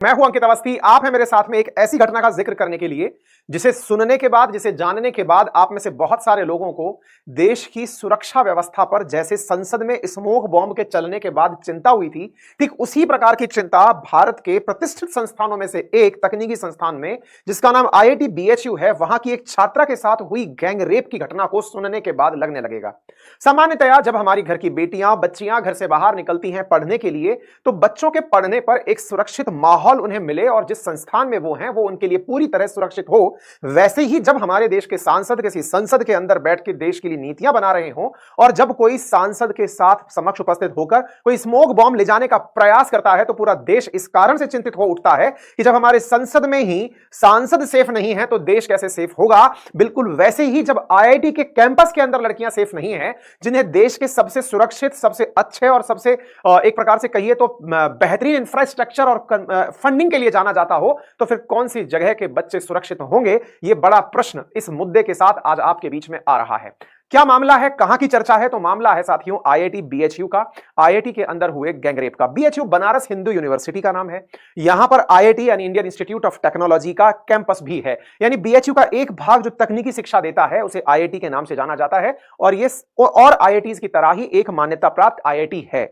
मैं हूं अंकित अवस्थी। आप हैं मेरे साथ में एक ऐसी घटना का जिक्र करने के लिए जिसे सुनने के बाद, जिसे जानने के बाद आप में से बहुत सारे लोगों को देश की सुरक्षा व्यवस्था पर जैसे संसद में स्मोक बॉम्ब के चलने के बाद चिंता हुई थी, ठीक उसी प्रकार की चिंता भारत के प्रतिष्ठित संस्थानों में से एक तकनीकी संस्थान में, जिसका नाम आईआईटी बीएचयू है, वहां की एक छात्रा के साथ हुई गैंग रेप की घटना को सुनने के बाद लगने लगेगा। सामान्यतया जब हमारी घर की बेटियां, बच्चियां घर से बाहर निकलती हैं पढ़ने के लिए, तो बच्चों के पढ़ने पर एक सुरक्षित माहौल उन्हें मिले और जिस संस्थान में वो हैं वो उनके लिए पूरी तरह सुरक्षित हो। वैसे ही जब हमारे देश के सांसद किसी संसद के अंदर बैठ के देश के लिए नीतियां बना रहे हों और जब कोई सांसद के साथ समक्ष उपस्थित होकर कोई स्मोक बॉम्ब ले जाने का प्रयास करता है, तो पूरा देश इस कारण से चिंतित हो उठता है कि जब हमारे संसद में ही सांसद सेफ नहीं है तो देश कैसे सेफ होगा। बिल्कुल वैसे ही जब आईआईटी के कैंपस के अंदर लड़कियां सेफ नहीं है, जिन्हें देश के सबसे सुरक्षित, सबसे अच्छे और सबसे एक प्रकार से कहिए तो बेहतरीन इंफ्रास्ट्रक्चर और फंडिंग के लिए जाना जाता हो, तो फिर कौन सी जगह के बच्चे सुरक्षित होंगे? यह बड़ा प्रश्न इस मुद्दे के साथ आज आपके बीच में आ रहा है। क्या मामला है, कहां की चर्चा है? तो मामला है साथियों आईआईटी बीएचयू का, आईआईटी के अंदर हुए गैंगरेप का। बीएचयू बनारस हिंदू यूनिवर्सिटी का नाम है। यहां पर आईआईटी यानी इंडियन इंस्टीट्यूट ऑफ टेक्नोलॉजी का कैंपस भी है, यानी बीएचयू का एक भाग जो तकनीकी शिक्षा देता है उसे आईआईटी के नाम से जाना जाता है और ये और आईआईटीज की तरह ही एक मान्यता प्राप्त आईआईटी है।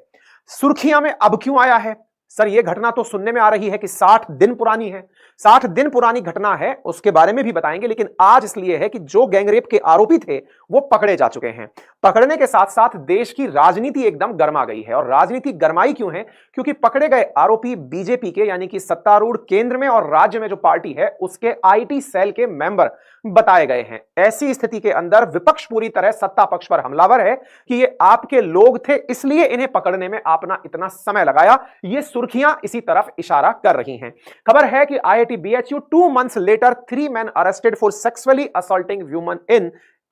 सुर्खियां में अब क्यों आया है? सर, यह घटना तो सुनने में आ रही है कि 60 दिन पुरानी है। 60 दिन पुरानी घटना है, उसके बारे में भी बताएंगे, लेकिन आज इसलिए है कि जो गैंगरेप के आरोपी थे वो पकड़े जा चुके हैं। पकड़ने के साथ साथ देश की राजनीति एकदम गर्मा गई है। और राजनीति गर्माई क्यों है? क्योंकि पकड़े गए आरोपी बीजेपी के यानी कि सत्तारूढ़ केंद्र में और राज्य में जो पार्टी है उसके आईटी सेल के मेंबर बताए गए हैं। ऐसी स्थिति के अंदर विपक्ष पूरी तरह सत्ता पक्ष पर हमलावर है कि ये आपके लोग थे, इसलिए इन्हें पकड़ने में आपने इतना समय लगाया। ये सुर्खियां इसी तरफ इशारा कर रही हैं। खबर है कि IIT BHU 2 months later 3 men arrested for sexually assaulting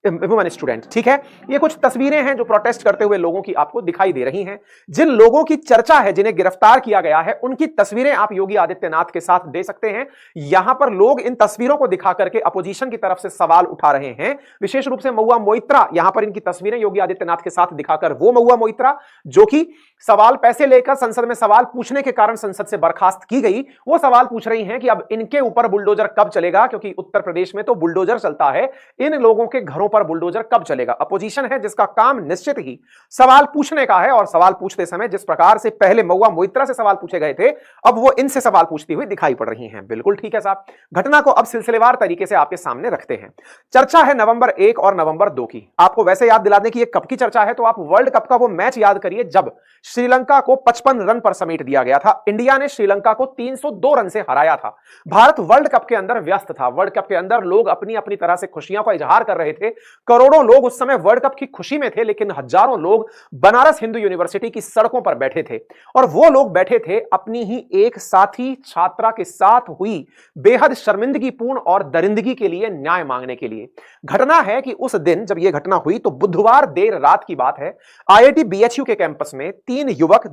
women student. ठीक है, ये कुछ तस्वीरें हैं जो प्रोटेस्ट करते हुए लोगों की आपको दिखाई दे रही हैं। जिन लोगों की चर्चा है, जिन्हें गिरफ्तार किया गया है, उनकी तस्वीरें आप योगी आदित्यनाथ के साथ दे सकते हैं। यहां पर लोग इन तस्वीरों को दिखा करके अपोजिशन की तरफ से सवाल उठा रहे हैं। विशेष रूप से महुआ मोइत्रा, यहां पर इनकी तस्वीरें योगी आदित्यनाथ के साथ दिखाकर वो महुआ मोइत्रा जो कि सवाल पैसे लेकर संसद में सवाल पूछने के कारण संसद से बर्खास्त की गई, वो सवाल पूछ रही हैं कि अब इनके ऊपर बुलडोजर कब चलेगा, क्योंकि उत्तर प्रदेश में तो बुलडोजर चलता है, इन लोगों के घरों पर बुलडोजर कब चलेगा। अपोजिशन है जिसका काम निश्चित ही सवाल पूछने का है, और सवाल पूछते समय जिस प्रकार से पहले महुआ मोइत्रा से सवाल पूछे गए थे, अब वो इनसे सवाल पूछती हुई दिखाई पड़ रही हैं। बिल्कुल ठीक है साहब, घटना को अब सिलसिलेवार तरीके से आपके सामने रखते हैं। चर्चा है नवंबर 1 और नवंबर 2 की। आपको वैसे याद दिला दें कि ये कब की चर्चा है, तो आप वर्ल्ड कप का वो मैच याद करिए जब श्रीलंका को 55 रन पर समेट दिया गया था। इंडिया ने श्रीलंका को 302 रन से हराया था। भारत वर्ल्ड कप के अंदर व्यस्त था। वर्ल्ड कप के अंदर लोग अपनी अपनी तरह से खुशियों का इजहार कर रहे थे। करोड़ों लोग उस समय वर्ल्ड कप की खुशी में थे, लेकिन हजारों लोग बनारस हिंदू यूनिवर्सिटी की सड़कों पर बैठे थे। और वो लोग बैठे थे अपनी ही एक साथी छात्रा के साथ हुई बेहद शर्मिंदगीपूर्ण और दरिंदगी के लिए न्याय मांगने के लिए। घटना है कि उस दिन जब यह घटना हुई तो बुधवार देर रात की बात है। आईआईटी बीएचयू के कैंपस में तीन युवक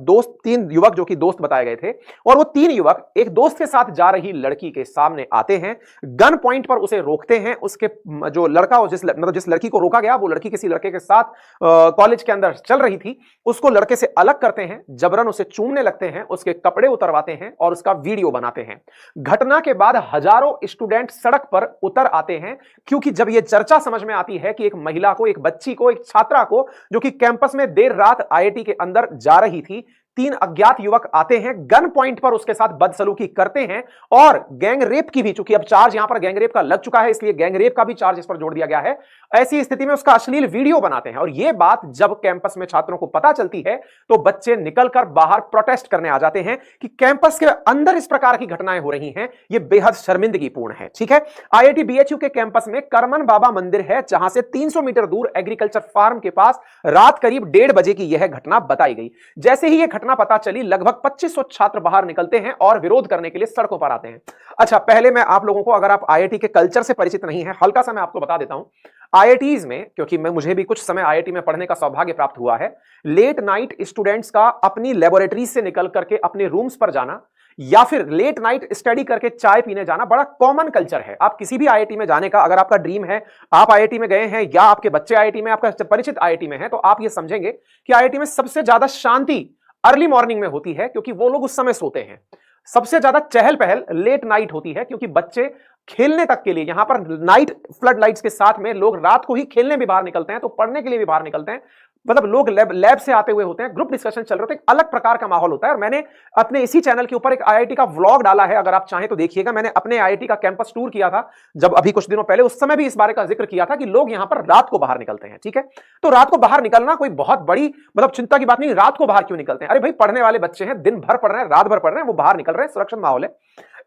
जो कि दोस्त बताए गए थे, और वो तीन युवक एक दोस्त के साथ जा रही लड़की के सामने आते हैं, गन पॉइंट पर उसे रोकते हैं। उसके जो लड़का जिस लड़की को रोका गया, वो लड़की किसी लड़के के साथ कॉलेज के अंदर चल रही थी, उसको लड़के से अलग करते हैं, जबरन उसे चूमने लगते हैं, उसके कपड़े उतरवाते हैं और उसका वीडियो बनाते हैं। घटना के बाद हजारों स्टूडेंट सड़क पर उतर आते हैं, क्योंकि जब यह चर्चा समझ में आती है कि एक महिला को, एक बच्ची को, एक छात्रा को जो कि कैंपस में देर रात आईआईटी के अंदर जा रही थी, तीन अज्ञात युवक आते हैं, गन पॉइंट पर उसके साथ बदसलूकी करते हैं और गैंग रेप की भी, चूंकि अब चार्ज यहां पर गैंग रेप का लग चुका है, इसलिए गैंग रेप का भी चार्ज इस पर जोड़ दिया गया है। ऐसी स्थिति में उसका अश्लील वीडियो बनाते हैं। और यह बात जब कैंपस में छात्रों को पता चलती है तो बच्चे निकलकर बाहर प्रोटेस्ट करने आ जाते हैं कि कैंपस के अंदर इस प्रकार की घटनाएं हो रही हैं, यह बेहद शर्मिंदगीपूर्ण है। ठीक है, आईआईटी बीएचयू के कैंपस में करमन बाबा मंदिर है, जहां से 300 मीटर दूर एग्रीकल्चर फार्म के पास रात करीब 1:30 बजे की यह घटना बताई गई। जैसे ही यह घटना पता चली, लगभग 2500 छात्र बाहर निकलते हैं और विरोध करने के लिए सड़कों पर आते हैं। अच्छा, पहले मैं आप लोगों को, अगर आप आईआईटी के कल्चर से परिचित नहीं है, हल्का सा मैं आपको बता देता हूं। आईआईटीज में, क्योंकि मुझे भी कुछ समय आईआईटी में पढ़ने का सौभाग्य प्राप्त हुआ है, लेट नाइट स्टूडेंट्स का अपनी लेबोरेटरी से निकल करके अपने रूम्स पर जाना या फिर लेट नाइट स्टडी करके चाय पीने जाना बड़ा कॉमन कल्चर है। आप किसी भी आईआईटी में जाने का, अगर आपका ड्रीम है, आप आईआईटी में गए हैं या आपके बच्चे आईआईटी में, आपका परिचित आईआईटी में है, तो आप ये समझेंगे कि आईआईटी में सबसे ज्यादा शांति अर्ली मॉर्निंग में होती है, क्योंकि वो लोग उस समय सोते हैं। सबसे ज्यादा चहल पहल लेट नाइट होती है, क्योंकि बच्चे खेलने तक के लिए, यहां पर नाइट फ्लड लाइट्स के साथ में लोग रात को ही खेलने भी बाहर निकलते हैं, तो पढ़ने के लिए भी बाहर निकलते हैं। मतलब लोग लैब से आते हुए होते हैं, ग्रुप डिस्कशन चल रहे होते हैं, एक अलग प्रकार का माहौल होता है। और मैंने अपने इसी चैनल के ऊपर एक आईआईटी का व्लॉग डाला है, अगर आप चाहें तो देखिएगा। मैंने अपने आईआईटी का कैंपस टूर किया था जब अभी कुछ दिनों पहले, उस समय भी इस बारे का जिक्र किया था कि लोग यहां पर रात को बाहर निकलते हैं। ठीक है, तो रात को बाहर निकलना कोई बहुत बड़ी मतलब चिंता की बात नहीं। रात को बाहर क्यों निकलते हैं? अरे भाई, पढ़ने वाले बच्चे हैं, दिन भर पढ़ रहे हैं, रात भर पढ़ रहे हैं, वो बाहर निकल रहे हैं, सुरक्षित माहौल है।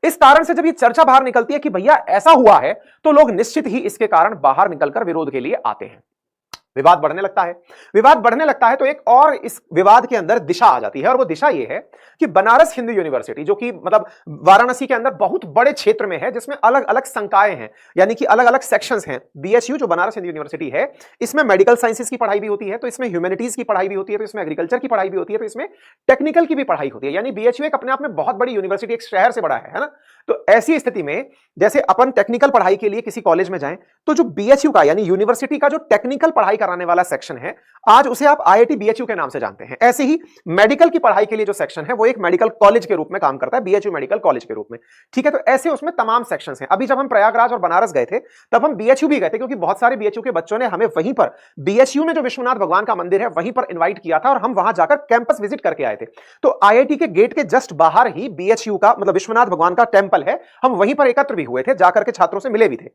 इस कारण से जब ये चर्चा बाहर निकलती है कि भैया ऐसा हुआ है, तो लोग निश्चित ही इसके कारण बाहर निकलकर विरोध के लिए आते हैं। विवाद बढ़ने लगता है। विवाद बढ़ने लगता है तो एक और इस विवाद के अंदर दिशा आ जाती है, और वो दिशा ये है कि बनारस हिंदू यूनिवर्सिटी, जो कि मतलब वाराणसी के अंदर बहुत बड़े क्षेत्र में है, जिसमें अलग अलग संकाय हैं, यानी कि अलग अलग सेक्शंस हैं। बीएचयू जो बनारस हिंदू यूनिवर्सिटी है, इसमें मेडिकल साइंसेस की पढ़ाई भी होती है, तो इसमें ह्यूमैनिटीज की पढ़ाई भी होती है, तो इसमें एग्रीकल्चर की पढ़ाई भी होती है, तो इसमें टेक्निकल की भी पढ़ाई होती है। यानी बीएचयू एक अपने आप में बहुत बड़ी यूनिवर्सिटी, एक शहर से बड़ा है ना। तो ऐसी स्थिति में जैसे अपन टेक्निकल पढ़ाई के लिए किसी कॉलेज में जाएं, तो जो बीएचयू का यानी यूनिवर्सिटी का जो टेक्निकल पढ़ाई कराने वाला सेक्शन है, आज उसे आप आईआईटी बीएचयू के नाम से जानते हैं। ऐसे ही मेडिकल की पढ़ाई के लिए जो सेक्शन है, वो एक मेडिकल कॉलेज के रूप में काम करता है, बीएचयू मेडिकल कॉलेज के रूप में। ठीक है, तो ऐसे उसमें तमाम सेक्शंस हैं। अभी जब हम प्रयागराज और बनारस गए थे, तब हम बीएचयू भी गए थे, क्योंकि बहुत सारे बीएचयू के बच्चों ने हमें वहीं पर बीएचयू में जो विश्वनाथ भगवान का मंदिर है, वहीं पर इन्वाइट किया था, और हम वहां जाकर कैंपस विजिट करके आए थे। तो आईआईटी के गेट के जस्ट बाहर ही बीएचयू का मतलब विश्वनाथ भगवान का टेंपल है, हम वहीं पर एकत्र भी हुए थे, जाकर के छात्रों से मिले भी थे।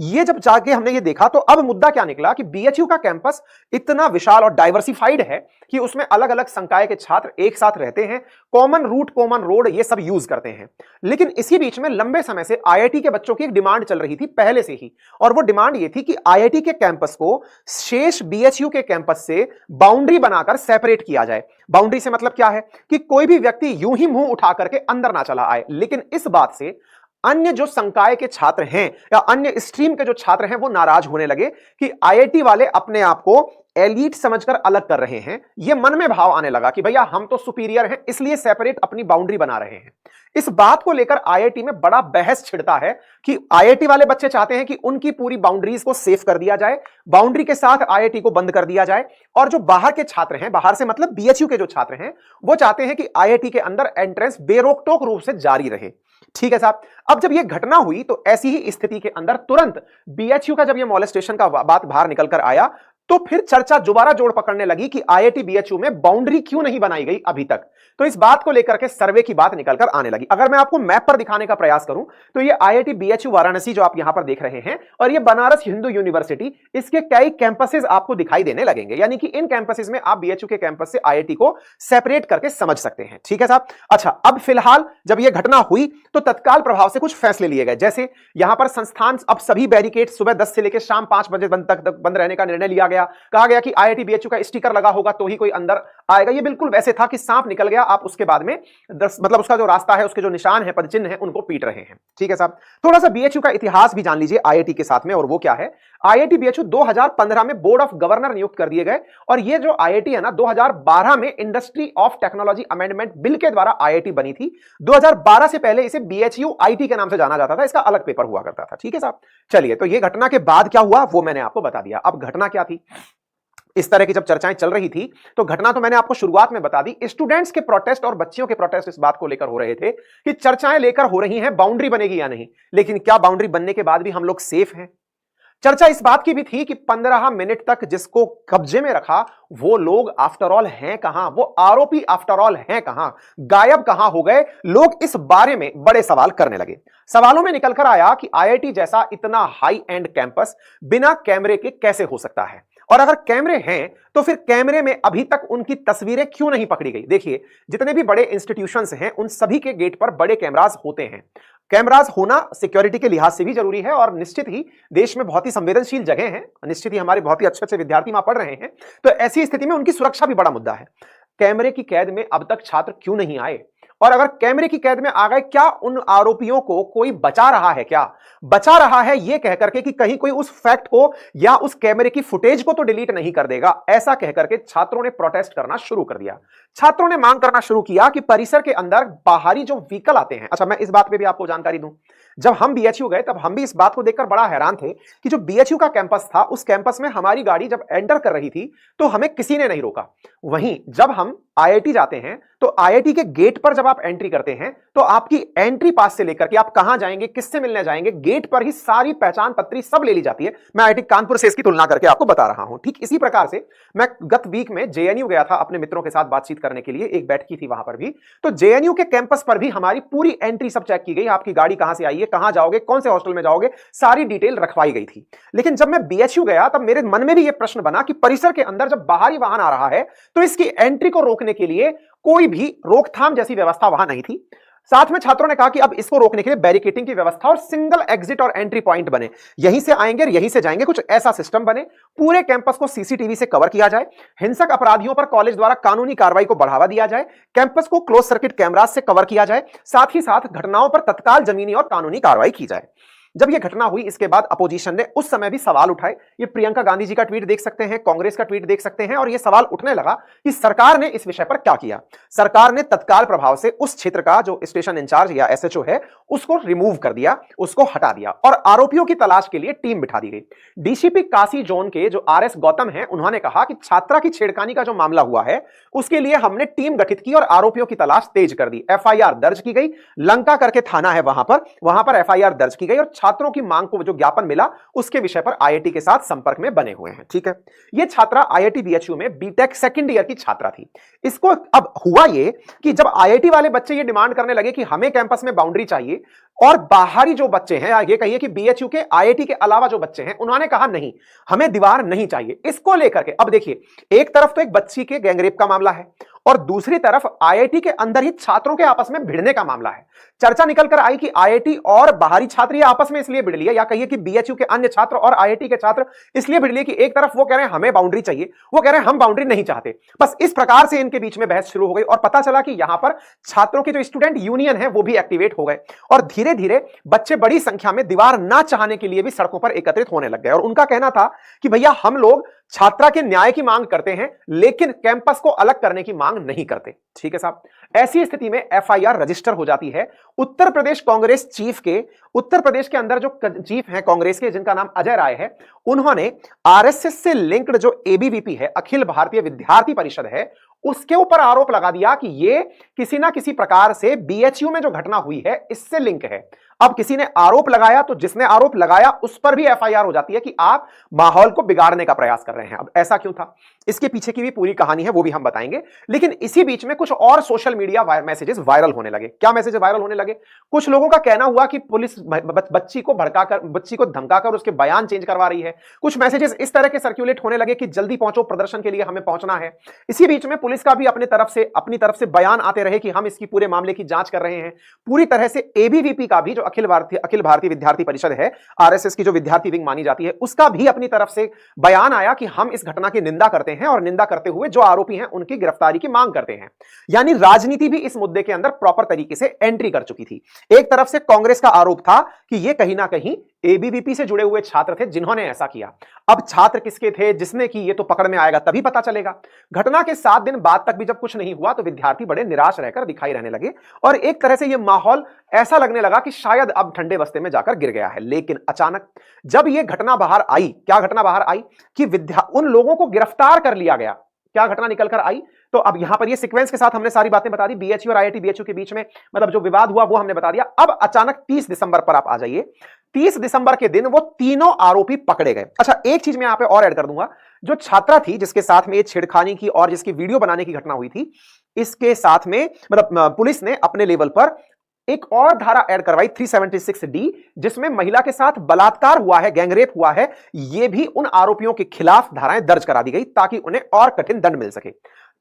ये जब जाके हमने ये देखा, तो अब मुद्दा क्या निकला कि बीएचयू का कैंपस इतना विशाल और डाइवर्सिफाइड है कि उसमें अलग अलग संकाय के छात्र एक साथ रहते हैं, कॉमन रूट, कॉमन रोड, ये सब यूज करते हैं। लेकिन इसी बीच में लंबे समय से आईआईटी के बच्चों की एक डिमांड चल रही थी पहले से ही, और वो डिमांड ये थी कि आईआईटी के कैंपस को शेष बीएचयू के कैंपस से बाउंड्री बनाकर सेपरेट किया जाए। बाउंड्री से मतलब क्या है कि कोई भी व्यक्ति यूं ही मुंह उठा करके अंदर ना चला आए। लेकिन इस बात से अन्य जो संकाय के छात्र हैं या अन्य स्ट्रीम के जो छात्र हैं, वो नाराज होने लगे कि आईआईटी वाले अपने आप को एलीट समझकर अलग कर रहे हैं। ये मन में भाव आने लगा कि भैया हम तो सुपीरियर हैं, इसलिए सेपरेट अपनी बाउंड्री बना रहे हैं। इस बात को लेकर आईआईटी में बड़ा बहस छिड़ता है कि आईआईटी वाले बच्चे चाहते हैं कि उनकी पूरी बाउंड्रीज को सेफ कर दिया जाए, बाउंड्री के साथ आईआईटी को बंद कर दिया जाए, और जो बाहर के छात्र हैं, बाहर से मतलब बीएचयू के जो छात्र हैं, वो चाहते हैं कि आईआईटी के अंदर एंट्रेंस बेरोक-टोक रूप से जारी रहे। ठीक है साहब, अब जब यह घटना हुई, तो ऐसी ही स्थिति के अंदर तुरंत बीएचयू का जब यह मॉलेस्टेशन का बात बाहर निकल कर आया, तो फिर चर्चा दोबारा जोड़ पकड़ने लगी कि आईआईटी बीएचयू में बाउंड्री क्यों नहीं बनाई गई अभी तक। तो इस बात को लेकर के सर्वे की बात निकलकर आने लगी। अगर मैं आपको मैप पर दिखाने का प्रयास करूं, तो ये आईआईटी बीएचयू वाराणसी जो आप यहां पर देख रहे हैं, और ये बनारस हिंदू यूनिवर्सिटी, इसके कई कैंपसेस आपको दिखाई देने लगेंगे। यानी कि इन कैंपसेस में आप बीएचयू के कैंपस से आईआईटी को सेपरेट करके समझ सकते हैं। ठीक है साहब। अच्छा, अब फिलहाल जब यह घटना हुई, तो तत्काल प्रभाव से कुछ फैसले लिए गए। जैसे यहां पर संस्थान, अब सभी बैरिकेड सुबह 10 से लेकर शाम 5 बजे तक बंद रहने का निर्णय लिया गया। कहा गया कि आईआईटी बीएचयू का स्टिकर लगा होगा तो ही कोई अंदर आएगा। ये बिल्कुल वैसे था कि सांप निकल गया, आप उसके बाद में मतलब उसका जो रास्ता है, उसके जो निशान है, पदचिन्ह है, उनको पीट रहे हैं। ठीक है साहब। थोड़ा सा बीएचयू का इतिहास भी जान लीजिए आईआईटी के साथ में, और वो क्या है। आईआईटी बीएचयू 2015 में बोर्ड ऑफ गवर्नर नियुक्त कर दिए गए, और ये जो आईआईटी है ना, 2012 में industry of technology amendment bill के द्वारा आईआईटी बनी थी। 2012 से पहले इसे बीएचयू आईटी के नाम से जाना जाता था, इसका अलग पेपर हुआ करता था। ठीक है साहब। चलिए, तो ये घटना के बाद क्या हुआ वो मैंने आपको बता दिया। अब घटना क्या थी, इस तरह की जब चर्चाएं चल रही थी, तो घटना तो मैंने आपको शुरुआत में बता दी। स्टूडेंट्स के प्रोटेस्ट और बच्चियों के प्रोटेस्ट इस बात को लेकर हो रहे थे कि चर्चाएं लेकर हो रही हैं बाउंड्री बनेगी या नहीं, लेकिन क्या बाउंड्री बनने के बाद भी हम लोग सेफ हैं। चर्चा इस बात की भी थी कि 15 मिनट तक जिसको कब्जे में रखा, वो लोग आफ्टर ऑल हैं कहां, वो आरोपी आफ्टर ऑल हैं कहां, गायब कहां हो गए। लोग इस बारे में बड़े सवाल करने लगे। सवालों में निकलकर आया कि आईआईटी जैसा इतना हाई एंड कैंपस बिना कैमरे के कैसे हो सकता है, और अगर कैमरे हैं तो फिर कैमरे में अभी तक उनकी तस्वीरें क्यों नहीं पकड़ी गई। देखिए, जितने भी बड़े इंस्टीट्यूशंस हैं, उन सभी के गेट पर बड़े कैमरास होते हैं। कैमरास होना सिक्योरिटी के लिहाज से भी जरूरी है, और निश्चित ही देश में बहुत ही संवेदनशील जगह है, निश्चित ही हमारे बहुत ही अच्छे अच्छे विद्यार्थी वहां पढ़ रहे हैं, तो ऐसी स्थिति में उनकी सुरक्षा भी बड़ा मुद्दा है। कैमरे की कैद में अब तक छात्र क्यों नहीं आए, और अगर कैमरे की कैद में आ गए, क्या उन आरोपियों को कोई बचा रहा है, क्या बचा रहा है यह कहकर के कि कहीं कोई उस फैक्ट को या उस कैमरे की फुटेज को तो डिलीट नहीं कर देगा। ऐसा कहकर के छात्रों ने प्रोटेस्ट करना शुरू कर दिया। छात्रों ने मांग करना शुरू किया कि परिसर के अंदर बाहरी जो व्हीकल आते हैं, अच्छा मैं इस बात पे भी आपको जानकारी दूं, जब हम बीएचयू गए तब हम भी इस बात को देखकर बड़ा हैरान थे कि जो बीएचयू का कैंपस था, उस कैंपस में हमारी गाड़ी जब एंटर कर रही थी तो हमें किसी ने नहीं रोका। वहीं जब हम आईआईटी जाते हैं तो आईआईटी के गेट पर जब जब आप एंट्री करते हैं तो आपकी एंट्री पास से लेकर के आप कहां जाएंगे, किससे मिलने जाएंगे, गेट पर ही सारी पहचान पत्री सब ले ली जाती है। मैं आईआईटी कानपुर से इसकी तुलना करके आपको बता रहा हूं। ठीक इसी प्रकार से मैं गत वीक में जेएनयू गया था अपने मित्रों के साथ बातचीत करने के लिए, एक बैठकी थी वहां पर भी। तो जेएनयू के कैंपस पर भी हमारी पूरी एंट्री सब चेक की गई, आपकी गाड़ी कहां से आई है, कहां जाओगे, कौन से हॉस्टल में जाओगे, सारी डिटेल रखवाई गई थी। लेकिन जब मैं बीएचयू गया तब मेरे मन में भी यह प्रश्न बना कि परिसर के अंदर जब बाहरी वाहन आ रहा है तो इसकी एंट्री को रोकने के लिए कोई भी रोकथाम जैसी व्यवस्था वहां नहीं थी। साथ में छात्रों ने कहा कि अब इसको रोकने के लिए बैरिकेटिंग की व्यवस्था और सिंगल एग्जिट और एंट्री पॉइंट बने, यहीं से आएंगे और यहीं से जाएंगे, कुछ ऐसा सिस्टम बने। पूरे कैंपस को सीसीटीवी से कवर किया जाए, हिंसक अपराधियों पर कॉलेज द्वारा कानूनी कार्रवाई को बढ़ावा दिया जाए, कैंपस को क्लोज सर्किट कैमरास से कवर किया जाए, साथ ही साथ घटनाओं पर तत्काल जमीनी और कानूनी कार्रवाई की जाए। जब यह घटना हुई इसके बाद अपोजिशन ने उस समय भी सवाल उठाए। ये प्रियंका गांधी जी का ट्वीट देख सकते हैं, कांग्रेस का ट्वीट देख सकते हैं, और यह सवाल उठने लगा कि सरकार ने इस विषय पर क्या किया। सरकार ने तत्काल प्रभाव से उस क्षेत्र का जो स्टेशन इंचार्ज या एसएचओ है उसको रिमूव कर दिया, उसको हटा दिया और आरोपियों की तलाश के लिए टीम बिठा दी गई। डीसीपी काशी जोन के जो आरएस गौतम हैं उन्होंने कहा कि छात्रा की छेड़खानी का जो मामला हुआ है उसके लिए हमने टीम गठित की और आरोपियों की तलाश तेज कर दी। एफआईआर दर्ज की गई, लंका करके थाना है वहां पर एफआईआर दर्ज की गई और छात्रों की मांग को जो ज्ञापन मिला उसके विषय पर आईआईटी के साथ संपर्क में बने हुए हैं। ठीक है, यह छात्रा आईआईटी बीएचयू में बीटेक सेकंड ईयर की छात्रा थी। इसको अब हुआ ये कि जब आईआईटी वाले बच्चे ये डिमांड करने लगे कि हमें कैंपस में बाउंड्री चाहिए, और बाहरी जो बच्चे हैं, ये कहिए कि बीएचयू के आईआईटी के अलावा जो बच्चे हैं उन्होंने कहा नहीं, हमें दीवार नहीं चाहिए। इसको लेकर के अब देखिए, एक तरफ तो एक बच्ची के गैंगरेप का मामला है और दूसरी तरफ आईआईटी के अंदर ही छात्रों के आपस में भिड़ने का मामला है। चर्चा निकल कर आई कि आईआईटी और बाहरी छात्र आपस में इसलिए भिड़ लिए, या कहिए कि बीएचयू के अन्य छात्र और आईआईटी के छात्र इसलिए भिड़ लिए कि एक तरफ वो कह रहे हैं हमें बाउंड्री चाहिए, वो कह रहे हैं हम बाउंड्री नहीं चाहते। बस इस प्रकार से इनके बीच में बहस शुरू हो गई और पता चला कि यहां पर छात्रों के जो स्टूडेंट यूनियन है वो भी एक्टिवेट हो गए और धीरे धीरे बच्चे बड़ी संख्या में दीवार ना चाहने के लिए भी सड़कों पर एकत्रित होने लग गए। और उनका कहना था कि भैया हम लोग छात्रा के न्याय की मांग करते हैं लेकिन कैंपस को अलग करने की मांग नहीं करते। ठीक है साहब, ऐसी स्थिति में एफआईआर रजिस्टर हो जाती है। उत्तर प्रदेश कांग्रेस चीफ के, उत्तर प्रदेश के अंदर जो चीफ हैं कांग्रेस के जिनका नाम अजय राय है, उन्होंने आरएसएस से लिंक्ड जो एबीवीपी है, अखिल भारतीय विद्यार्थी परिषद है, उसके ऊपर आरोप लगा दिया कि ये किसी ना किसी प्रकार से बीएचयू में जो घटना हुई है इससे लिंक है। अब किसी ने आरोप लगाया तो जिसने आरोप लगाया उस पर भी एफआईआर हो जाती है कि आप माहौल को बिगाड़ने का प्रयास कर रहे हैं। अब ऐसा क्यों था, इसके पीछे की भी पूरी कहानी है, वो भी हम बताएंगे। लेकिन इसी बीच में कुछ और सोशल मीडिया मैसेजेस वायरल होने लगे। क्या मैसेजेस वायरल होने लगे? कुछ लोगों का कहना हुआ कि पुलिस बच्ची को भड़काकर, बच्ची को धमकाकर उसके बयान चेंज करवा रही है। कुछ मैसेजेस इस तरह के सर्कुलेट होने लगे कि जल्दी पहुंचो, प्रदर्शन के लिए हमें पहुंचना है। इसी बीच में पुलिस का भी अपनी तरफ से बयान आते रहे कि हम इसकी पूरे मामले की जांच कर रहे हैं। पूरी तरह से एबीवीपी का भी, जो अखिल भारतीय विद्यार्थी परिषद है, आरएसएस की जो विद्यार्थी विंग मानी जाती है, उसका भी अपनी तरफ से बयान आया कि हम इस घटना की निंदा करते हैं और निंदा करते हुए जो आरोपी हैं उनकी गिरफ्तारी की मांग करते हैं। यानी राजनीति भी इस मुद्दे के अंदर प्रॉपर तरीके से एंट्री कर चुकी थी। एक तरफ से कांग्रेस का आरोप था कि यह कहीं ना कहीं एबीवीपी से जुड़े हुए छात्र थे जिन्होंने ऐसा किया। अब छात्र किसके थे, जिसने की, ये तो पकड़ में आएगा तभी पता चलेगा। घटना के 7 दिन बाद तक भी जब कुछ नहीं हुआ तो विद्यार्थी बड़े निराश रहकर दिखाई रहने लगे और एक तरह से यह माहौल ऐसा लगने लगा कि शायद अब ठंडे बस्ते में जाकर गिर गया है। लेकिन अचानक जब यह घटना बाहर आई, क्या घटना बाहर आई कि उन लोगों को गिरफ्तार कर लिया गया। क्या घटना निकल कर आई? तो अब यहां पर ये सीक्वेंस के साथ हमने सारी बातें बता दी। बीएचयू और आईआईटी बीएचयू के बीच में मतलब जो विवाद हुआ वो हमने बता दिया। अब अचानक 30 दिसंबर पर आप आ जाइए। 30 दिसंबर के दिन वो तीनों आरोपी पकड़े गए। अच्छा, एक चीज मैं यहां पे और ऐड कर दूंगा, जो छात्रा थी जिसके साथ में ये छेड़खानी की और जिसकी वीडियो बनाने की घटना हुई थी, इसके साथ में मतलब पुलिस ने अपने लेवल पर एक और धारा ऐड करवाई 376D, जिसमें महिला के साथ बलात्कार हुआ है, गैंगरेप हुआ है। यह भी उन आरोपियों के खिलाफ धाराएं दर्ज करा दी गई ताकि उन्हें और कठिन दंड मिल सके।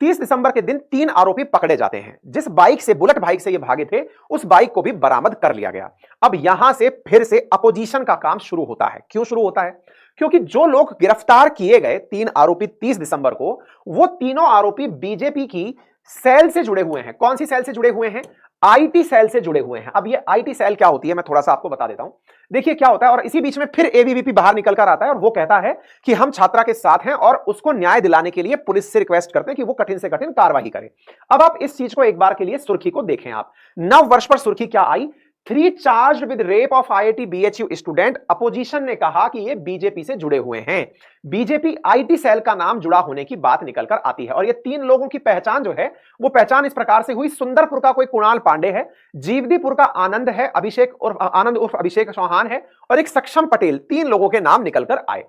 30 दिसंबर के दिन 3 आरोपी पकड़े जाते हैं। जिस बाइक से, बुलेट बाइक से ये भागे थे, उस बाइक को भी बरामद कर लिया गया। अब यहां से फिर से अपोजिशन का काम शुरू होता है। क्यों शुरू होता है? क्योंकि जो लोग गिरफ्तार किए गए 3 आरोपी 30 दिसंबर को, वो तीनों आरोपी बीजेपी की सेल से जुड़े हुए हैं। कौन सी सेल से जुड़े हुए हैं? आईटी सेल से जुड़े हुए हैं। अब ये आईटी सेल क्या होती है मैं थोड़ा सा आपको बता देता हूं। देखिए क्या होता है, और इसी बीच में फिर एबीवीपी बाहर निकल कर आता है और वो कहता है कि हम छात्रा के साथ हैं और उसको न्याय दिलाने के लिए पुलिस से रिक्वेस्ट करते हैं कि वो कठिन से कठिन कार्रवाई करे। अब आप इस चीज को एक बार के लिए सुर्खी को देखें। आप नव वर्ष पर सुर्खी क्या आई? 3 charge with rape of IIT BHU student. Opposition ने कहा कि ये बीजेपी से जुड़े हुए हैं। बीजेपी आईटी सेल का नाम जुड़ा होने की बात निकलकर आती है। और ये 3 लोगों की पहचान जो है वो पहचान इस प्रकार से हुई। सुंदरपुर का कोई कुणाल पांडे है, जीवदीपुर का आनंद है, आनंद उर्फ अभिषेक चौहान है, और एक सक्षम पटेल। 3 लोगों के नाम निकलकर आए।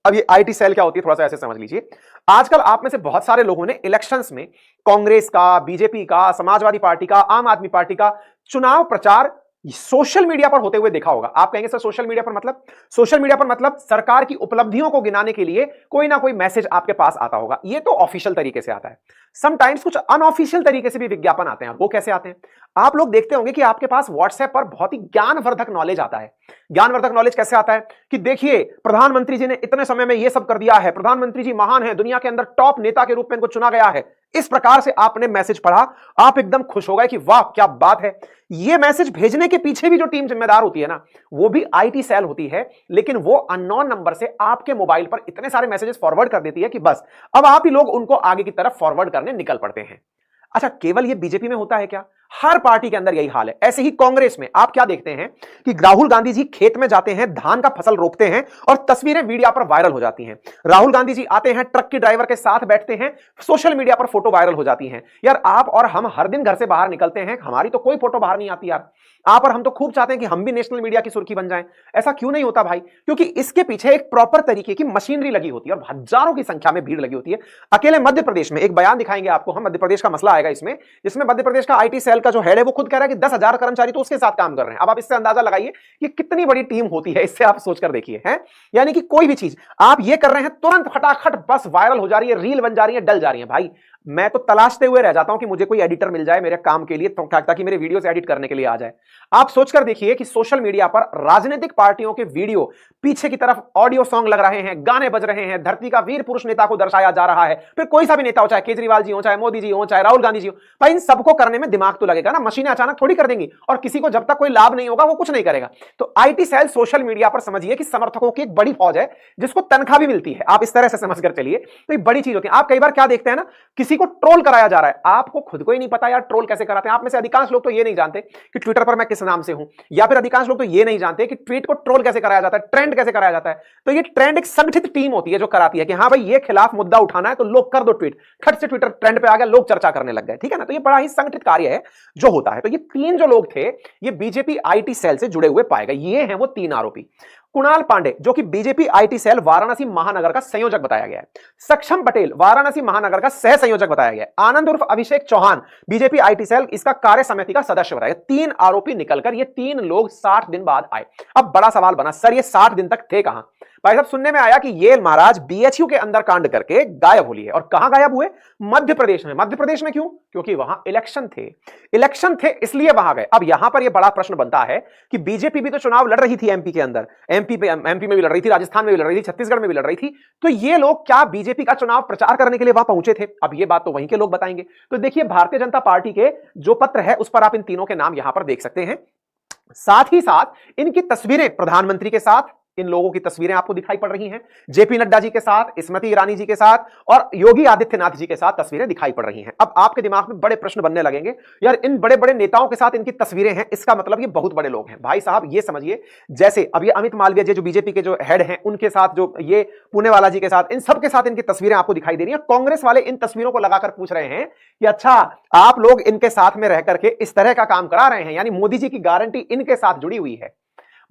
अब ये आईटी सेल क्या होती है थोड़ा सा ऐसे समझ लीजिए। आजकल आप में से बहुत सारे लोगों ने इलेक्शंस में कांग्रेस का, बीजेपी का, समाजवादी पार्टी का, आम आदमी पार्टी का चुनाव प्रचार सोशल मीडिया पर होते हुए देखा होगा। आप कहेंगे सर सोशल मीडिया पर मतलब? सोशल मीडिया पर मतलब सरकार की उपलब्धियों को गिनाने के लिए कोई ना कोई मैसेज आपके पास आता होगा। ये तो ऑफिशियल तरीके से आता है। समटाइम्स कुछ अनऑफिशियल तरीके से भी विज्ञापन आते हैं। वो कैसे आते हैं? आप लोग देखते होंगे कि आपके पास व्हाट्सएप पर बहुत ही ज्ञानवर्धक नॉलेज आता है। ज्ञानवर्धक नॉलेज कैसे आता है कि देखिए प्रधानमंत्री जी ने इतने समय में यह सब कर दिया है, प्रधानमंत्री जी महान है, दुनिया के अंदर टॉप नेता के रूप में इनको चुना गया है। इस प्रकार से आपने मैसेज पढ़ा, आप एकदम खुश हो गए कि वाह क्या बात है। यह मैसेज भेजने के पीछे भी जो टीम जिम्मेदार होती है ना, वो भी आईटी सेल होती है। लेकिन वो अननोन नंबर से आपके मोबाइल पर इतने सारे मैसेजेस फॉरवर्ड कर देती है कि बस अब आप ही लोग उनको आगे की तरफ फॉरवर्ड करने निकल पड़ते हैं। अच्छा, केवल ये बीजेपी में होता है क्या? हर पार्टी के अंदर यही हाल है। ऐसे ही कांग्रेस में आप क्या देखते हैं कि राहुल गांधी जी खेत में जाते हैं, धान का फसल रोपते हैं और तस्वीरें मीडिया पर वायरल हो जाती हैं। राहुल गांधी जी आते हैं, ट्रक के ड्राइवर के साथ बैठते हैं, सोशल मीडिया पर फोटो वायरल हो जाती हैं। यार आप और हम हर दिन घर से बाहर निकलते हैं, हमारी तो कोई फोटो बाहर नहीं आती यार। आप और हम तो खूब चाहते हैं कि हम भी नेशनल मीडिया की सुर्खी बन जाएं। ऐसा क्यों नहीं होता भाई? क्योंकि इसके पीछे एक प्रॉपर तरीके की मशीनरी लगी होती है और हजारों की संख्या में भीड़ लगी होती है। अकेले मध्य प्रदेश में एक बयान दिखाएंगे आपको हम, मध्य प्रदेश का मसला आएगा इसमें, जिसमें मध्य प्रदेश का आईटी सेल का जो हेड है वो खुद कह रहा है कि 10,000 कर्मचारी तो उसके साथ काम कर रहे हैं। अब आप इससे अंदाजा लगाइए कि कितनी बड़ी टीम होती है। इससे आप सोचकर देखिए हैं। यानी कि कोई भी चीज आप ये कर रहे हैं, तुरंत फटाखट बस वायरल हो जा रही है, रील बन जा रही है, डल जा रही है। भाई मैं तो तलाशते हुए रह जाता हूं कि मुझे कोई एडिटर मिल जाए मेरे काम के लिए, ताकि मेरे वीडियोस एडिट करने के लिए आ जाए। आप सोचकर देखिए कि सोशल मीडिया पर राजनीतिक पार्टियों के वीडियो, पीछे की तरफ ऑडियो सॉन्ग लग रहे हैं, गाने बज रहे हैं, धरती का वीर पुरुष नेता को दर्शाया जा रहा है। फिर कोई सा भी नेता हो, चाहे केजरीवाल जी हो, चाहे मोदी जी हो, चाहे राहुल गांधी जी हो, भाई इन सबको करने में दिमाग तो लगेगा ना। मशीनें अचानक थोड़ी कर देंगी और किसी को जब तक कोई लाभ नहीं होगा वो कुछ नहीं करेगा। तो आईटी सेल सोशल मीडिया पर समझिए कि समर्थकों की एक बड़ी फौज है जिसको तनख्वाह भी मिलती है। आप इस तरह से समझकर चलिए, तो ये बड़ी चीज होती है। आप कई बार क्या देखते हैं ना, किसी को ट्रोल कराया जा रहा है, आपको खुद को ही नहीं पता यार ट्रोल कैसे कराते हैं। आप में से अधिकांश लोग तो ये नहीं जानते कि ट्विटर पर मैं किस नाम से हूं, या फिर अधिकांश लोग तो ये नहीं जानते कि ट्वीट को ट्रोल कैसे कराया जाता है, ट्रेंड कैसे कराया जाता है। तो ये ट्रेंड एक संगठित टीम होती है जो कराती है कि हाँ भाई ये खिलाफ मुद्दा उठाना है तो लोग कर दो ट्वीट, खट से ट्विटर ट्रेंड पे आ गया, लोग चर्चा करने लग गए। ठीक है ना? तो ये बड़ा ही संगठित कार्य है जो होता है। तो ये 3 जो लोग थे ये बीजेपी आईटी सेल से जुड़े हुए पाए गए। ये हैं वो 3 आरोपी। कुणाल पांडे जो कि बीजेपी आईटी सेल वाराणसी महानगर का संयोजक बताया गया है। सक्षम पटेल वाराणसी महानगर का सह संयोजक बताया गया है। आनंद उर्फ अभिषेक चौहान बीजेपी आईटी सेल इसका कार्य समिति का सदस्य बताया गया। 3 आरोपी निकलकर ये 3 लोग 60 दिन बाद आए। अब बड़ा सवाल बना, सर ये 60 दिन तक थे कहां? भाई साहब सुनने में आया कि ये महाराज बीएचयू के अंदर कांड करके गायब हो लिए। और कहां गायब हुए? मध्य प्रदेश में। मध्य प्रदेश में क्यों? क्योंकि वहां इलेक्शन थे इसलिए वहां गए। अब यहां पर यह बड़ा प्रश्न बनता है कि बीजेपी भी तो चुनाव लड़ रही थी एमपी के अंदर, एमपी में भी लड़ रही थी, राजस्थान में भी लड़ रही थी, छत्तीसगढ़ में भी लड़ रही थी। तो ये लोग क्या बीजेपी का चुनाव प्रचार करने के लिए वहां पहुंचे थे? अब ये बात तो वहीं के लोग बताएंगे। तो देखिए भारतीय जनता पार्टी के जो पत्र है उस पर आप इन तीनों के नाम यहां पर देख सकते हैं। साथ ही साथ इनकी तस्वीरें प्रधानमंत्री के साथ, इन लोगों की तस्वीरें आपको दिखाई पड़ रही हैं, जेपी नड्डा जी के साथ, स्मृति ईरानी जी के साथ और योगी आदित्यनाथ जी के साथ तस्वीरें दिखाई पड़ रही हैं। अब आपके दिमाग में बड़े प्रश्न बनने लगेंगे, यार इन बड़े बड़े नेताओं के साथ इनकी तस्वीरें हैं, इसका मतलब ये बहुत बड़े लोग हैं। भाई साहब ये समझिए, जैसे अब ये अमित मालवीय जी जो बीजेपी के जो हेड हैं उनके साथ, जो ये पुणेवाला जी के साथ, इन सब के साथ इनकी तस्वीरें आपको दिखाई दे रही हैं। कांग्रेस वाले इन तस्वीरों को लगाकर पूछ रहे हैं कि अच्छा आप लोग इनके साथ में रह करके इस तरह का काम करा रहे हैं, यानी मोदी जी की गारंटी इनके साथ जुड़ी हुई है।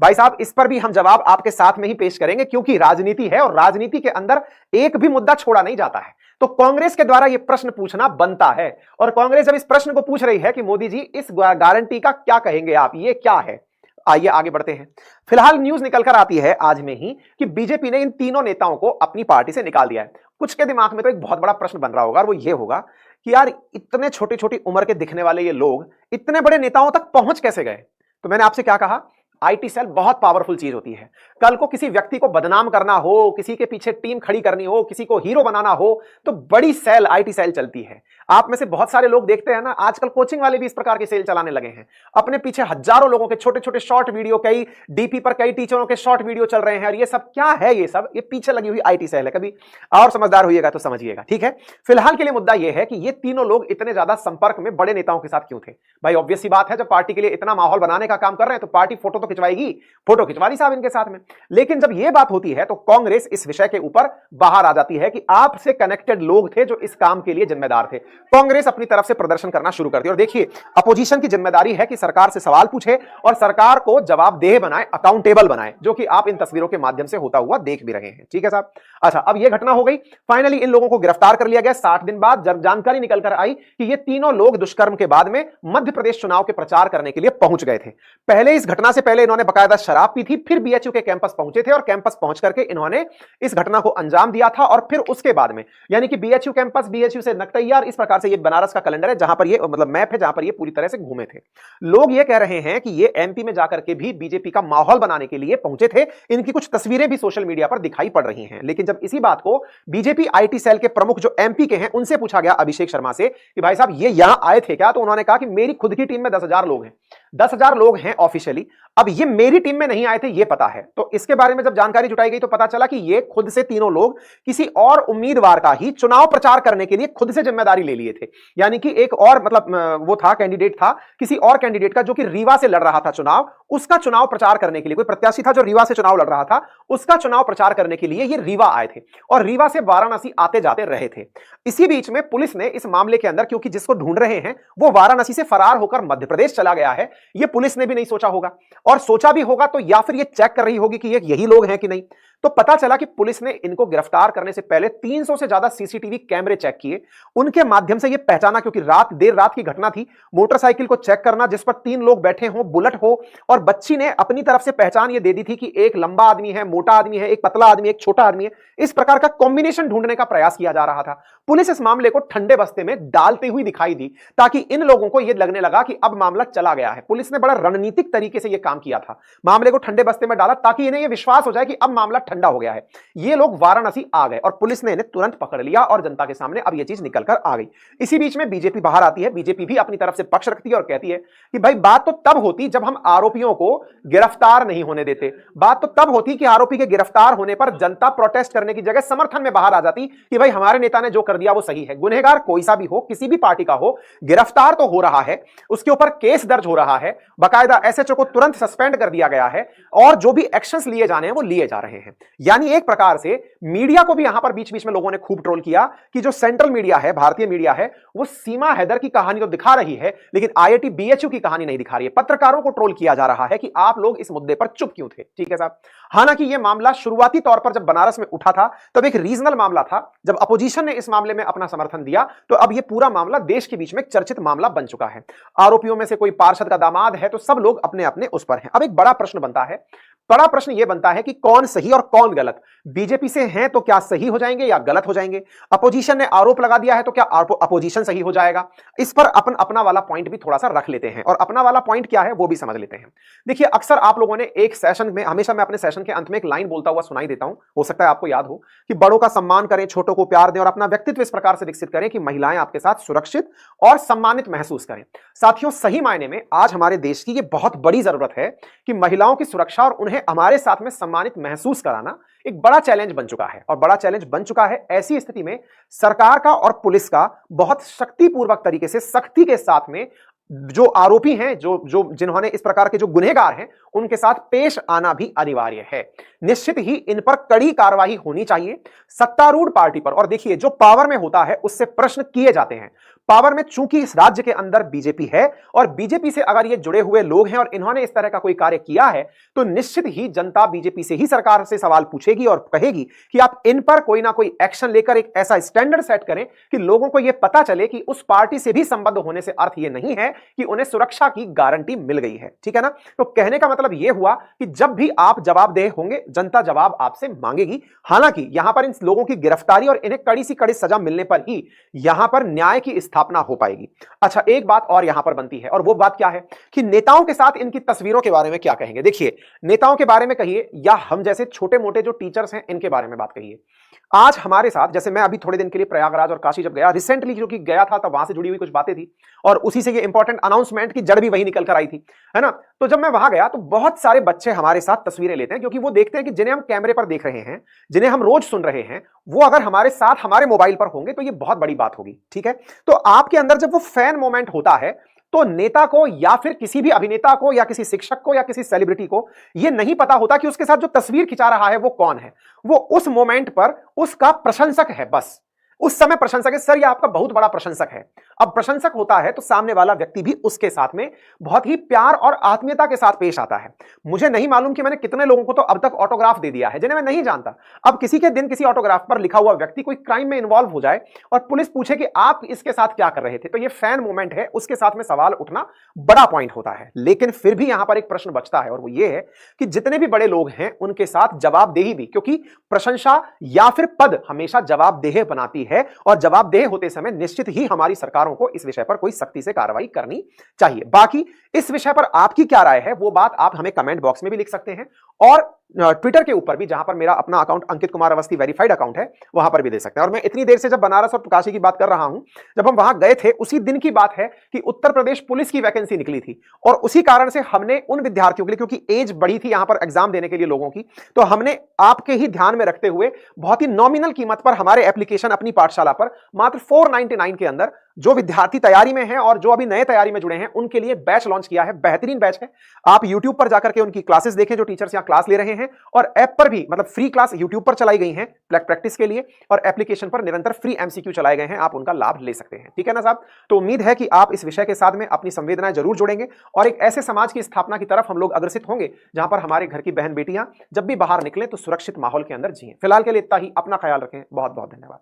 भाई साहब इस पर भी हम जवाब आपके साथ में ही पेश करेंगे, क्योंकि राजनीति है और राजनीति के अंदर एक भी मुद्दा छोड़ा नहीं जाता है। तो कांग्रेस के द्वारा यह प्रश्न पूछना बनता है। और कांग्रेस जब इस प्रश्न को पूछ रही है कि मोदी जी इस गारंटी का क्या कहेंगे आप, ये क्या है, आइए आगे बढ़ते हैं। फिलहाल न्यूज निकलकर आती है आज में ही कि बीजेपी ने इन तीनों नेताओं को अपनी पार्टी से निकाल दिया है। कुछ के दिमाग में तो एक बहुत बड़ा प्रश्न बन रहा होगा और वो ये होगा कि यार इतने छोटी छोटी उम्र के दिखने वाले ये लोग इतने बड़े नेताओं तक पहुंच कैसे गए? तो मैंने आपसे क्या कहा, आईटी सेल बहुत पावरफुल चीज होती है। कल को किसी व्यक्ति को बदनाम करना हो, किसी के पीछे टीम खड़ी करनी हो, किसी को हीरो बनाना हो, तो बड़ी सेल आईटी सेल चलती है। आप में से बहुत सारे लोग देखते हैं ना, आजकल कोचिंग वाले भी इस प्रकार की सेल चलाने लगे हैं। अपने पीछे हजारों लोगों के छोटे छोटे शॉर्ट वीडियो, कई डीपी पर कई टीचरों के शॉर्ट वीडियो चल रहे हैं। और ये सब क्या है? ये पीछे लगी हुई आईटी सेल है। कभी और समझदार होइएगा तो समझिएगा, ठीक है। फिलहाल के लिए मुद्दा यह है कि ये तीनों लोग इतने ज्यादा संपर्क में बड़े नेताओं के साथ क्यों थे? भाई ऑब्वियस सी बात है, जब पार्टी के लिए इतना माहौल बनाने का काम कर रहे हैं तो पार्टी फोटो तो खिंचवाएगी। फोटो खिंचवा दी साहब इनके साथ में। लेकिन जब यह बात होती है तो कांग्रेस इस विषय के ऊपर बाहर आ जाती है कि आपसे कनेक्टेड लोग थे जो इस काम के लिए जिम्मेदार थे। कांग्रेस अपनी तरफ से प्रदर्शन करना शुरू कर दी। और देखिए, अपोजिशन की जिम्मेदारी है कि सरकार से सवाल पूछे और सरकार को जवाबदेह बनाए, अकाउंटेबल बनाए, जो कि आप इन तस्वीरों के माध्यम से होता हुआ देख भी रहे हैं, ठीक है साहब। अच्छा, अब यह घटना हो गई, फाइनली इन लोगों को गिरफ्तार कर लिया गया। 60 दिन बाद जब जानकारी निकल कर आई कि ये तीनों लोग दुष्कर्म के बाद में मध्य प्रदेश चुनाव के प्रचार करने के लिए पहुंच गए थे। पहले इस घटना से पहले इन्होंने बकायदा शराब पी थी, फिर बीएचयू के कैंपस पहुंचे थे और कैंपस पहुंच करके इन्होंने इस घटना को अंजाम दिया था। और फिर उसके बाद में, यानी कि बीएचयू कैंपस, बीएचयू से नकतैयार, इस प्रकार से ये बनारस का कैलेंडर है जहां पर ये मतलब मैप है जहां पर ये पूरी तरह से घूमे थे। लोग ये कह रहे हैं कि ये एमपी में जाकर के भी बीजेपी का माहौल बनाने के लिए पहुंचे थे। इनकी कुछ तस्वीरें भी सोशल मीडिया पर दिखाई पड़ रही हैं। लेकिन जब इसी बात को बीजेपी आईटी सेल के प्रमुख जो एमपी के हैं उनसे पूछा गया, अभिषेक शर्मा से, कि भाई साहब ये यहां आए थे क्या? तो उन्होंने कहा कि मेरी खुद की टीम में 10,000 लोग हैं, 10,000 लोग हैं ऑफिशियली। अब ये मेरी टीम में नहीं आए थे, ये पता है। तो इसके बारे में जब जानकारी जुटाई गई तो पता चला कि ये खुद से तीनों लोग किसी और उम्मीदवार का ही चुनाव प्रचार करने के लिए खुद से जिम्मेदारी ले लिए थे। यानी कि एक और मतलब वो था, कैंडिडेट था, किसी और कैंडिडेट का जो कि रीवा से लड़ रहा था चुनाव, उसका चुनाव प्रचार करने के लिए, कोई प्रत्याशी था जो रीवा से चुनाव लड़ रहा था, उसका चुनाव प्रचार करने के लिए ये रीवा आए थे और रीवा से वाराणसी आते जाते रहे थे। इसी बीच में पुलिस ने इस मामले के अंदर, क्योंकि जिसको ढूंढ रहे हैं वो वाराणसी से फरार होकर मध्य प्रदेश चला गया है, ये पुलिस ने भी नहीं सोचा होगा, और सोचा भी होगा तो या फिर ये चेक कर रही होगी कि ये यही लोग हैं कि नहीं। तो पता चला कि पुलिस ने इनको गिरफ्तार करने से पहले 300 से ज्यादा सीसीटीवी कैमरे चेक किए, उनके माध्यम से ये पहचाना, क्योंकि देर रात की घटना थी, मोटरसाइकिल को चेक करना जिस पर 3 लोग बैठे हों, बुलेट हो, और बच्ची ने अपनी तरफ से पहचान ये दे दी थी कि एक लंबा आदमी है, मोटा आदमी है, एक पतला आदमी, एक छोटा आदमी है। इस प्रकार का कॉम्बिनेशन ढूंढने का प्रयास किया जा रहा था। पुलिस इस मामले को ठंडे बस्ते में डालती हुई दिखाई दी ताकि इन लोगों को यह लगने लगा कि अब मामला चला गया है। पुलिस ने बड़ा रणनीतिक तरीके से यह काम किया था, मामले को ठंडे बस्ते में डाला ताकि इन्हें यह विश्वास हो जाए कि अब मामला ठंडा हो गया है। ये लोग वाराणसी आ गए और पुलिस ने इन्हें तुरंत पकड़ लिया और जनता के सामने अब यह चीज निकल कर आ गई। इसी बीच में बीजेपी बाहर आती है। बीजेपी भी अपनी तरफ से पक्ष रखती है और कहती है कि भाई बात तो तब होती जब हम आरोपियों को गिरफ्तार नहीं होने देते, बात तो तब होती कि आरोपी के गिरफ्तार होने पर जनता प्रोटेस्ट करने की जगह समर्थन में बाहर आ जाती कि भाई हमारे नेता ने जो कर दिया वो सही है। गुनहगार कोई सा भी हो, किसी भी पार्टी का हो, गिरफ्तार तो हो रहा है, उसके ऊपर केस दर्ज हो रहा है, बकायदा एसएचओ को तुरंत सस्पेंड कर दिया गया है और जो भी एक्शंस लिए जाने हैं वो लिए जा रहे हैं। यानी एक प्रकार से मीडिया को भी यहां पर बीच बीच में लोगों ने खूब ट्रोल किया कि जो सेंट्रल मीडिया है, भारतीय मीडिया है, वो सीमा हैदर की कहानी तो दिखा रही है लेकिन आईआईटी बीएचयू की कहानी नहीं दिखा रही है। पत्रकारों को ट्रोल किया जा रहा है कि आप लोग इस मुद्दे पर चुप क्यों थे। ठीक है साहब, हालांकि यह मामला शुरुआती तौर पर जब बनारस में उठा था तब एक रीजनल मामला था। जब अपोजिशन ने इस मामले में अपना समर्थन दिया तो अब यह पूरा मामला देश के बीच में एक चर्चित मामला बन चुका है। आरोपियों में से कोई पार्षद का दामाद है तो सब लोग अपने अपने उस पर हैं। अब एक बड़ा प्रश्न बनता है, बड़ा प्रश्न यह बनता है कि कौन सही और कौन गलत। बीजेपी से हैं तो क्या सही हो जाएंगे या गलत हो जाएंगे? अपोजिशन ने आरोप लगा दिया है तो क्या अपोजिशन सही हो जाएगा? इस पर अपन अपना वाला पॉइंट भी थोड़ा सा रख लेते हैं और अपना वाला पॉइंट क्या है वो भी समझ लेते हैं। देखिए, अक्सर आप लोगों ने एक सेशन में, हमेशा मैं अपने सेशन के अंत में एक लाइन बोलता हुआ सुनाई देता हूं, हो सकता है आपको याद हो, कि बड़ों का सम्मान करें, छोटों को प्यार दें और अपना व्यक्तित्व इस प्रकार से विकसित करें कि महिलाएं आपके साथ सुरक्षित और सम्मानित महसूस करें। साथियों, सही मायने में आज हमारे देश की ये बहुत बड़ी जरूरत है कि महिलाओं की सुरक्षा और उन्हें हमारे साथ में सम्मानित महसूस कराना एक बड़ा चैलेंज बन चुका है। और बड़ा चैलेंज बन चुका है, ऐसी स्थिति में सरकार का और पुलिस का बहुत शक्तिपूर्वक तरीके से, सख्ती के साथ में जो आरोपी हैं, जिन्होंने इस प्रकार के जो गुनहगार हैं, उनके साथ पेश आना भी अनिवार्य है। निश्चित ही इन पर कड़ी कार्रवाई होनी चाहिए सत्तारूढ़ पार्टी पर। और देखिए, जो पावर में होता है उससे प्रश्न किए जाते हैं। पावर में चूंकि इस राज्य के अंदर बीजेपी है और बीजेपी से अगर ये जुड़े हुए लोग हैं और इन्होंने इस तरह का कोई कार्य किया है तो निश्चित ही जनता बीजेपी से ही सरकार से सवाल पूछेगी और कहेगी कि आप इन पर कोई ना कोई एक्शन लेकर एक ऐसा स्टैंडर्ड सेट करें कि लोगों को यह पता चले कि उस पार्टी से भी संबंध होने से अर्थ यह नहीं है कि उन्हें सुरक्षा की गारंटी मिल गई है। ठीक है ना? तो कहने का मतलब यह हुआ कि जब भी आप जवाबदेह होंगे, जनता जवाब आपसे मांगेगी। हालांकि यहां पर इन लोगों की गिरफ्तारी और इन्हें कड़ी सी कड़ी सजा मिलने पर ही यहां पर न्याय की स्थापना हो पाएगी। अच्छा, एक बात और यहां पर बनती है, और वो बात क्या है कि नेताओं के साथ इनकी तस्वीरों के बारे में क्या कहेंगे। देखिए, नेताओं के बारे में कहिए या हम जैसे छोटे मोटे जो टीचर्स हैं इनके बारे में बात कहिए। आज हमारे साथ, जैसे मैं अभी थोड़े दिन के लिए प्रयागराज और काशी जब गया, रिसेंटली जो कि गया था, तब वहां से जुड़ी हुई कुछ बातें थी और उसी से ये इंपॉर्टेंट अनाउंसमेंट की जड़ भी वही निकल कर आई थी, है ना। तो जब मैं वहां गया तो बहुत सारे बच्चे हमारे साथ तस्वीरें लेते हैं, क्योंकि वो देखते हैं कि जिन्हें हम कैमरे पर देख रहे हैं, जिन्हें हम रोज सुन रहे हैं, वो अगर हमारे साथ हमारे मोबाइल पर होंगे तो ये बहुत बड़ी बात होगी। ठीक है, तो आपके अंदर जब वो फैन मोमेंट होता है तो नेता को या फिर किसी भी अभिनेता को या किसी शिक्षक को या किसी सेलिब्रिटी को यह नहीं पता होता कि उसके साथ जो तस्वीर खिंचा रहा है वो कौन है। वो उस मोमेंट पर उसका प्रशंसक है, बस उस समय प्रशंसक है। सर ये आपका बहुत बड़ा प्रशंसक है। अब प्रशंसक होता है तो सामने वाला व्यक्ति भी उसके साथ में बहुत ही प्यार और आत्मीयता के साथ पेश आता है। मुझे नहीं मालूम कि मैंने कितने लोगों को तो अब तक ऑटोग्राफ दे दिया है जिन्हें मैं नहीं जानता। अब किसी के दिन किसी ऑटोग्राफ पर लिखा हुआ व्यक्ति कोई क्राइम में इन्वॉल्व हो जाए और पुलिस पूछे कि आप इसके साथ क्या कर रहे थे, तो ये फैन मूवमेंट है, उसके साथ में सवाल उठना बड़ा पॉइंट होता है। लेकिन फिर भी यहां पर एक प्रश्न बचता है और वो ये है कि जितने भी बड़े लोग हैं उनके साथ जवाबदेही भी, क्योंकि प्रशंसा या फिर पद हमेशा जवाबदेह बनाती है और जवाबदेह होते समय निश्चित ही हमारी सरकारों को इस विषय पर कोई सख्ती से कार्रवाई करनी चाहिए। बाकी इस विषय पर आपकी क्या राय है वो बात आप हमें कमेंट बॉक्स में भी लिख सकते हैं और ट्विटर के ऊपर भी, जहां पर मेरा अपना account Ankit Kumar Awasthi verified account है, वहां पर भी दे सकते हैं। और मैं इतनी देर से जब बनारस और काशी की बात कर रहा हूं, जब हम वहां गए थे उसी दिन की बात है कि उत्तर प्रदेश पुलिस की वैकेंसी निकली थी और उसी कारण से हमने उन विद्यार्थियों के लिए, क्योंकि एज बढ़ी थी यहां पर एग्जाम देने के लिए लोगों की, तो हमने आपके ही ध्यान में रखते हुए बहुत ही नॉमिनल कीमत पर हमारे एप्लीकेशन अपनी पाठशाला पर मात्र 499 के अंदर जो विद्यार्थी तैयारी में हैं और जो अभी नए तैयारी में जुड़े हैं उनके लिए बैच लॉन्च किया है। बेहतरीन बैच है, आप YouTube पर जाकर के उनकी क्लासेस देखें जो टीचर्स यहां क्लास ले रहे हैं, और ऐप पर भी मतलब फ्री क्लास YouTube पर चलाई गई हैं प्रैक्टिस के लिए, और एप्लीकेशन पर निरंतर फ्री MCQ चलाए गए हैं, आप उनका लाभ ले सकते हैं। ठीक है ना साहब, तो उम्मीद है कि आप इस विषय के साथ में अपनी संवेदनाएं जरूर जोड़ेंगे और एक ऐसे समाज की स्थापना की तरफ हम लोग अग्रसित होंगे जहां पर हमारे घर की बहन बेटियां जब भी बाहर निकलें तो सुरक्षित माहौल के अंदर जिएं। फिलहाल के लिए इतना ही, अपना ख्याल रखें, बहुत बहुत धन्यवाद।